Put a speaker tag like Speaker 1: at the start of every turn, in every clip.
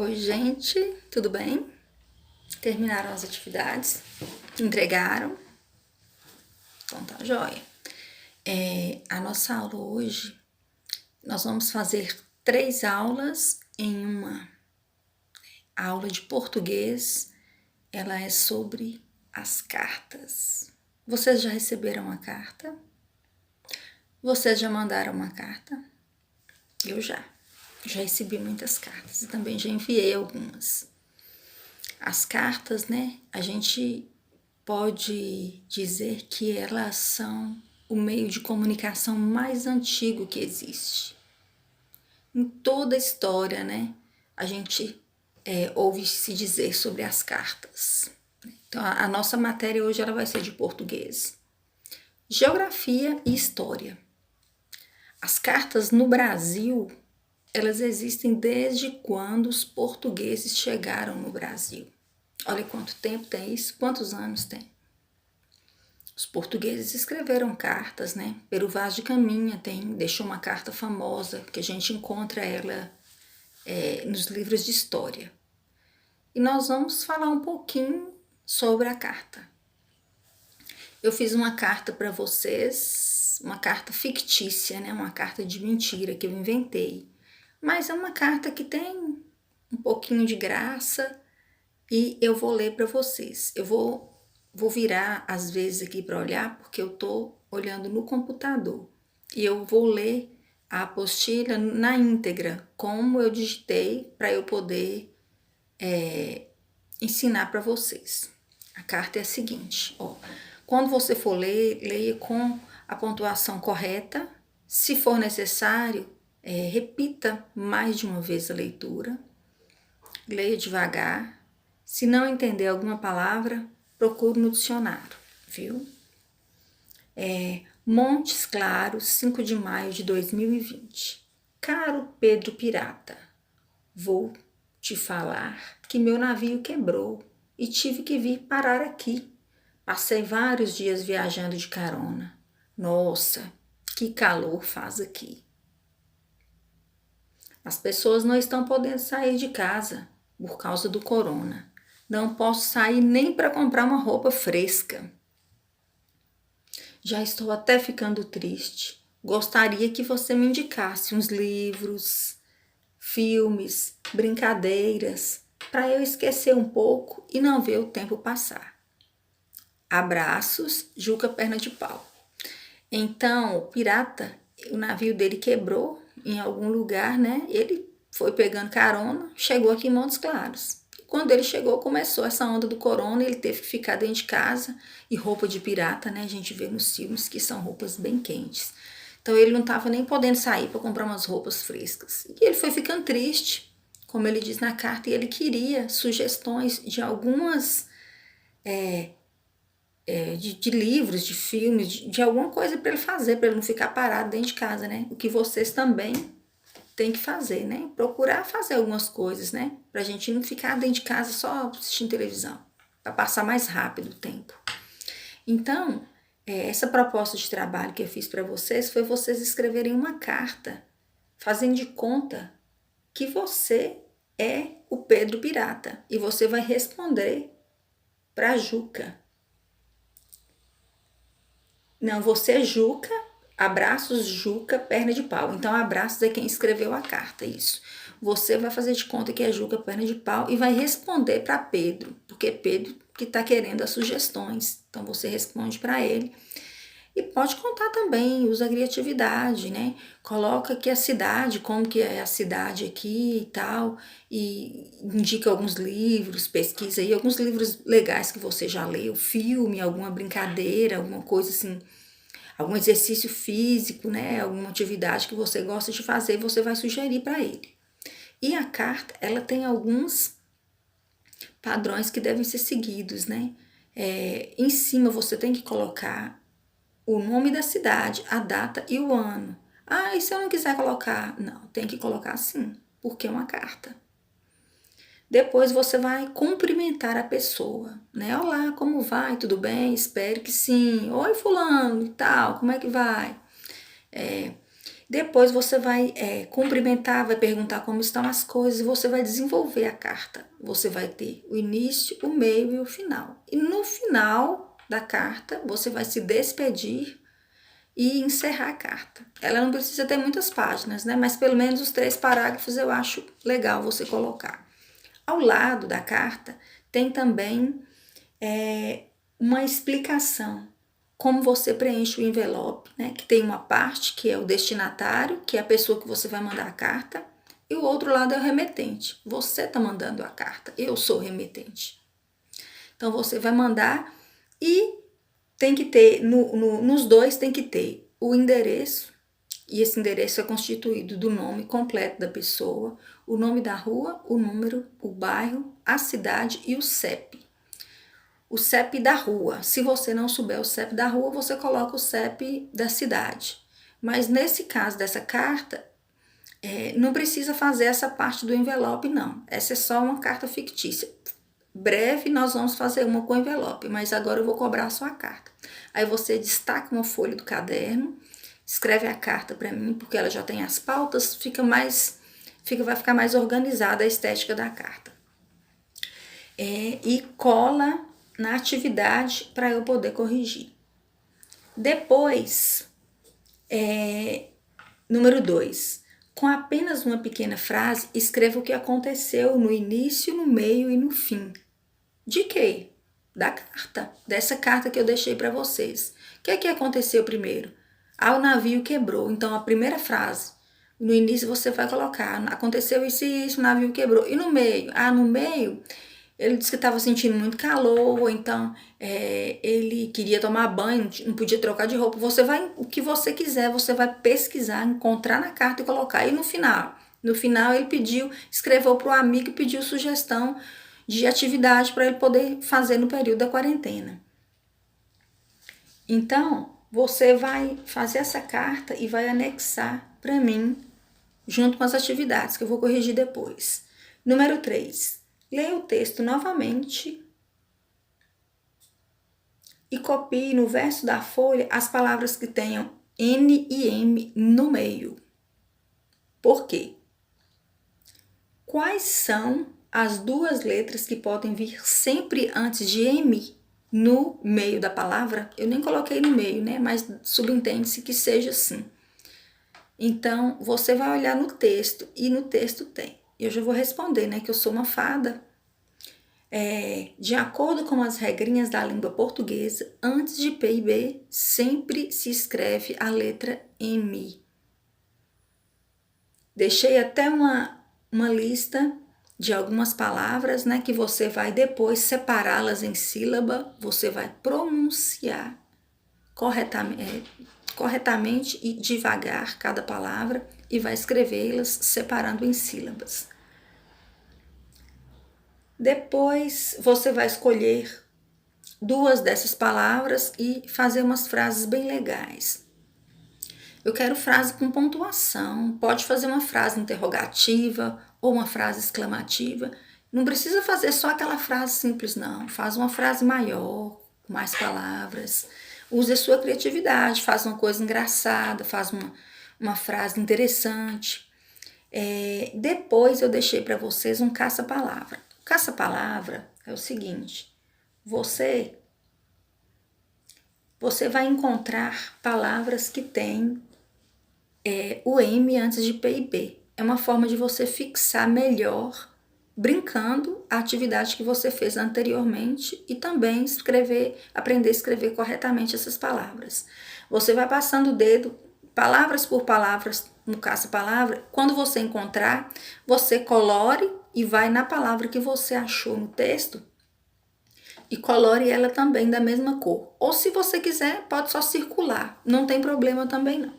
Speaker 1: Oi, gente, tudo bem? Terminaram as atividades? Entregaram? Então tá joia. A nossa aula hoje, nós vamos fazer 3 aulas em uma. A aula de português, ela é sobre as cartas. Vocês já receberam uma carta? Vocês já mandaram uma carta? Eu já. Já recebi muitas cartas e também já enviei algumas. As cartas, né, a gente pode dizer que elas são o meio de comunicação mais antigo que existe. Em toda a história, né, a gente ouve se dizer sobre as cartas. Então, a nossa matéria hoje ela vai ser de português, geografia e história. As cartas no Brasil, elas existem desde quando os portugueses chegaram no Brasil. Olha quanto tempo tem isso, quantos anos tem. Os portugueses escreveram cartas, né? Pero Vaz de Caminha deixou uma carta famosa, que a gente encontra ela nos livros de história. E nós vamos falar um pouquinho sobre a carta. Eu fiz uma carta para vocês, uma carta fictícia, né? Uma carta de mentira que eu inventei. Mas é uma carta que tem um pouquinho de graça e eu vou ler para vocês. Eu vou virar às vezes aqui para olhar, porque eu tô olhando no computador. E eu vou ler a apostila na íntegra, como eu digitei, para eu poder ensinar para vocês. A carta é a seguinte, ó. Quando você for ler, leia com a pontuação correta. Se for necessário, repita mais de uma vez a leitura. Leia devagar. Se não entender alguma palavra, procure no dicionário, viu? Montes Claros, 5 de maio de 2020. Caro Pedro Pirata, vou te falar que meu navio quebrou e tive que vir parar aqui. Passei vários dias viajando de carona. Nossa, que calor faz aqui. As pessoas não estão podendo sair de casa por causa do corona. Não posso sair nem para comprar uma roupa fresca. Já estou até ficando triste. Gostaria que você me indicasse uns livros, filmes, brincadeiras, para eu esquecer um pouco e não ver o tempo passar. Abraços, Juca Perna de Pau. Então, o pirata, o navio dele quebrou em algum lugar, né? Ele foi pegando carona, chegou aqui em Montes Claros. Quando ele chegou, começou essa onda do corona, ele teve que ficar dentro de casa. E roupa de pirata, né? A gente vê nos filmes que são roupas bem quentes. Então ele não estava nem podendo sair para comprar umas roupas frescas. E ele foi ficando triste, como ele diz na carta, e ele queria sugestões de algumas de livros, de filmes, de alguma coisa para ele fazer, para ele não ficar parado dentro de casa, né? O que vocês também têm que fazer, né? Procurar fazer algumas coisas, né? Pra gente não ficar dentro de casa só assistindo televisão, para passar mais rápido o tempo. Então, essa proposta de trabalho que eu fiz para vocês foi vocês escreverem uma carta, fazendo de conta que você é o Pedro Pirata e você vai responder para Juca. Não, você é Juca, abraços Juca, perna de pau. Então, abraços é quem escreveu a carta, isso. Você vai fazer de conta que é Juca, perna de pau e vai responder para Pedro, porque Pedro que está querendo as sugestões. Então, você responde para ele. E pode contar também, usa a criatividade, né? Coloca aqui a cidade, como que é a cidade aqui e tal, e indica alguns livros, pesquisa aí alguns livros legais que você já leu, filme, alguma brincadeira, alguma coisa assim, algum exercício físico, né? Alguma atividade que você gosta de fazer, você vai sugerir para ele. E a carta, ela tem alguns padrões que devem ser seguidos, né? Em cima você tem que colocar o nome da cidade, a data e o ano. Ah, e se eu não quiser colocar? Não, tem que colocar sim, porque é uma carta. Depois você vai cumprimentar a pessoa, né? Olá, como vai? Tudo bem? Espero que sim. Oi, fulano e tal, como é que vai? Depois você vai cumprimentar, vai perguntar como estão as coisas e você vai desenvolver a carta. Você vai ter o início, o meio e o final. E no final da carta, você vai se despedir e encerrar a carta. Ela não precisa ter muitas páginas, né? Mas pelo menos os 3 parágrafos eu acho legal você colocar. Ao lado da carta tem também uma explicação. Como você preenche o envelope, né? Que tem uma parte que é o destinatário, que é a pessoa que você vai mandar a carta, e o outro lado é o remetente. Você está mandando a carta, eu sou o remetente. Então você vai mandar e tem que ter, nos dois tem que ter o endereço, e esse endereço é constituído do nome completo da pessoa, o nome da rua, o número, o bairro, a cidade e o CEP. O CEP da rua. Se você não souber o CEP da rua, você coloca o CEP da cidade. Mas nesse caso dessa carta, não precisa fazer essa parte do envelope, não. Essa é só uma carta fictícia. Breve nós vamos fazer uma com envelope, mas agora eu vou cobrar a sua carta. Aí você destaca uma folha do caderno, escreve a carta para mim, porque ela já tem as pautas, vai ficar mais organizada a estética da carta. E cola na atividade para eu poder corrigir. Depois, número 2, com apenas uma pequena frase, escreva o que aconteceu no início, no meio e no fim. De quê? Da carta, dessa carta que eu deixei para vocês. O que é que aconteceu primeiro? O navio quebrou. Então, a primeira frase, no início você vai colocar, aconteceu isso e isso, o navio quebrou. E no meio? No meio, ele disse que estava sentindo muito calor, ou então ele queria tomar banho, não podia trocar de roupa. Você vai, o que você quiser, você vai pesquisar, encontrar na carta e colocar. E no final? No final ele escreveu para o amigo e pediu sugestão de atividade para ele poder fazer no período da quarentena. Então, você vai fazer essa carta e vai anexar para mim, junto com as atividades, que eu vou corrigir depois. Número 3. Leia o texto novamente e copie no verso da folha as palavras que tenham N e M no meio. Por quê? Quais são as 2 letras que podem vir sempre antes de M no meio da palavra? Eu nem coloquei no meio, né? Mas subentende-se que seja assim. Então, você vai olhar no texto e no texto tem. Eu já vou responder, né? Que eu sou uma fada. De acordo com as regrinhas da língua portuguesa, antes de P e B, sempre se escreve a letra M. Deixei até uma lista de algumas palavras, né, que você vai depois separá-las em sílaba, você vai pronunciar corretamente e devagar cada palavra e vai escrevê-las separando em sílabas. Depois você vai escolher 2 dessas palavras e fazer umas frases bem legais. Eu quero frase com pontuação, pode fazer uma frase interrogativa ou uma frase exclamativa. Não precisa fazer só aquela frase simples, não. Faz uma frase maior, com mais palavras. Use a sua criatividade, faz uma coisa engraçada, faz uma frase interessante. Depois eu deixei para vocês um caça-palavra. O caça-palavra é o seguinte, você vai encontrar palavras que têm o M antes de P e B. É uma forma de você fixar melhor, brincando, a atividade que você fez anteriormente e também aprender a escrever corretamente essas palavras. Você vai passando o dedo, palavras por palavras, no caça-palavra. Quando você encontrar, você colore e vai na palavra que você achou no texto e colore ela também da mesma cor. Ou se você quiser, pode só circular, não tem problema também não,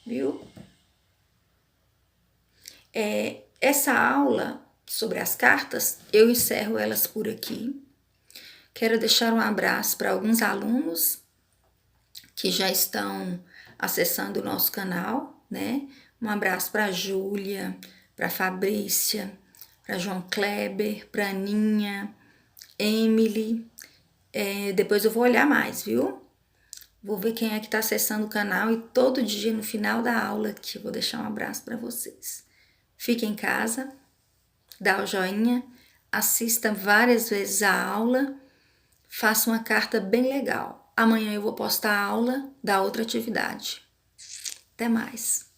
Speaker 1: viu? Essa aula sobre as cartas, eu encerro elas por aqui. Quero deixar um abraço para alguns alunos que já estão acessando o nosso canal, né? Um abraço para a Júlia, para a Fabrícia, para João Kleber, para Aninha, Emily. Depois eu vou olhar mais, viu? Vou ver quem é que está acessando o canal e todo dia no final da aula aqui eu vou deixar um abraço para vocês. Fique em casa, dá o joinha, assista várias vezes a aula, faça uma carta bem legal. Amanhã eu vou postar a aula da outra atividade. Até mais!